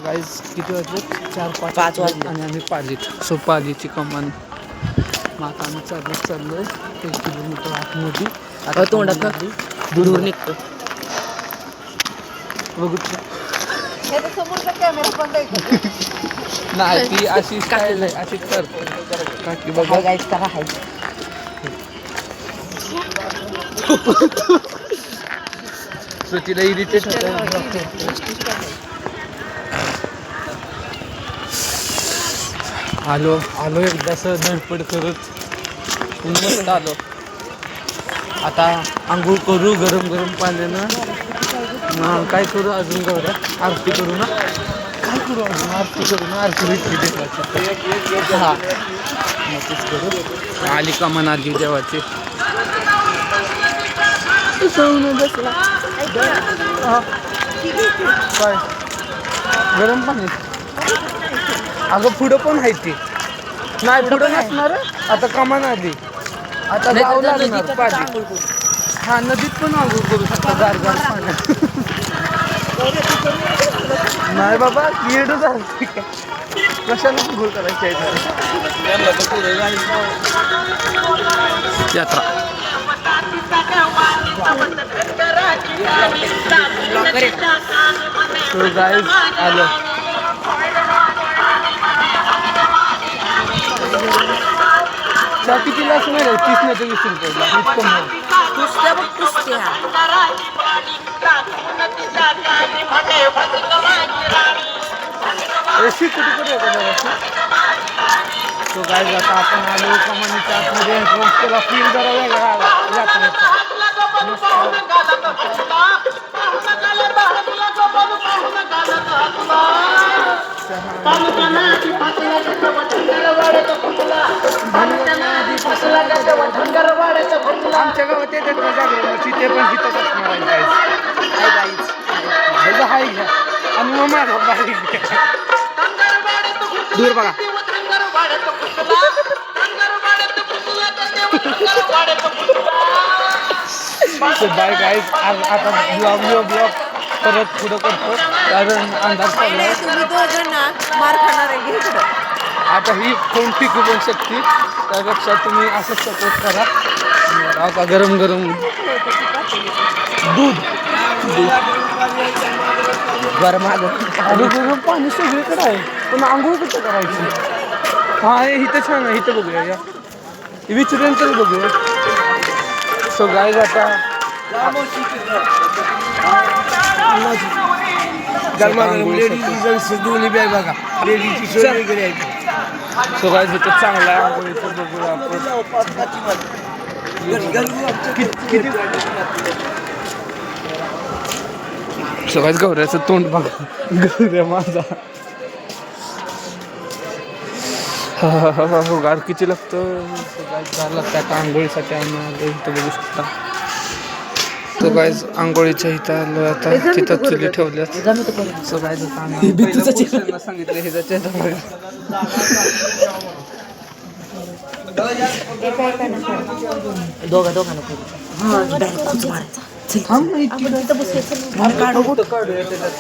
काहीच किती वाजले 4-5 वाजले आणि आम्ही पालीत सो पालीची कमान मग आता आम्ही चाललोय 1 किलोमीटर आतमध्ये आता तोंडात दूर निघतो बघू समोरचा कॅमेरा बंद आहे नाही ती अशी स्टाईल आहे अशी करते काकी बघा गाईस करा हाय सो तिला इरिटेट होतं आलो एकदाचं धडपड करत मस्त आलो आता आंघोळ करू गरम पाण्यानं काय करू अजून गौऱ्या आरती करू ना काय करू अजून आरती करू ना आरती भेटली देवाची हां नक्कीच करू आली कमान आली देवाची काय गरम पाणी अगं पुढं पण आहे ती नाही पुढं नसणार आता कमान आली आता जाऊ लागणार पाणी हा नदीत पण आंघोळ करू शकता गार पाण्यात नाही बाबा येड झालं कशाला आंघोळ करायची आहे यात्रा So guys, आलो चहा कितीला असणार आहे 30 नाही तर 20 रुपयाला इतकं मग पुसत्या बघ पुसत्या एसी कुठे तो गाईज आता आपण आलो कमानीच्या आतमध्ये त्याला फील जरा वेगळा आला यात्रेचा आमच्या गावात येतात ना जागरणाची ते पण तिथंच असणार आहे हाय घ्या आणि मग माझा बारीक दूर बघा बाय गाईज आता ब्लॉग परत पुढं करतो कारण अंदाज पडला मार खाणार आहे आता ही फोन टिकू पण शकते त्यापेक्षा तुम्ही असंच सपोर्ट करा आता गरम दूध गरम पाणी सगळीकडे आहे पण आंघोळ कुठं करायची हा हे इथं छान आहे इथं बघूया या विचारूनच बघूया सो गाईज आता दोन्ही बॅग बघा लेडीजची सोय वगैरे आहे सो गाईज इथं चांगला आहे आंघोळीचं बघूया आपण किती सो गाईज गौऱ्याचं तोंड बघा गौऱ्या माझा हो गार किती लागतं झालं त्या आंघोळीसाठी आम्ही आलो इथं बघू शकता तो गाईज आंघोळीच्या इथं आलो आता तिथं चुली ठेवल्यात सो गाईज आता सांगितलं हे जायचं दोघांना काढू त्याच्यात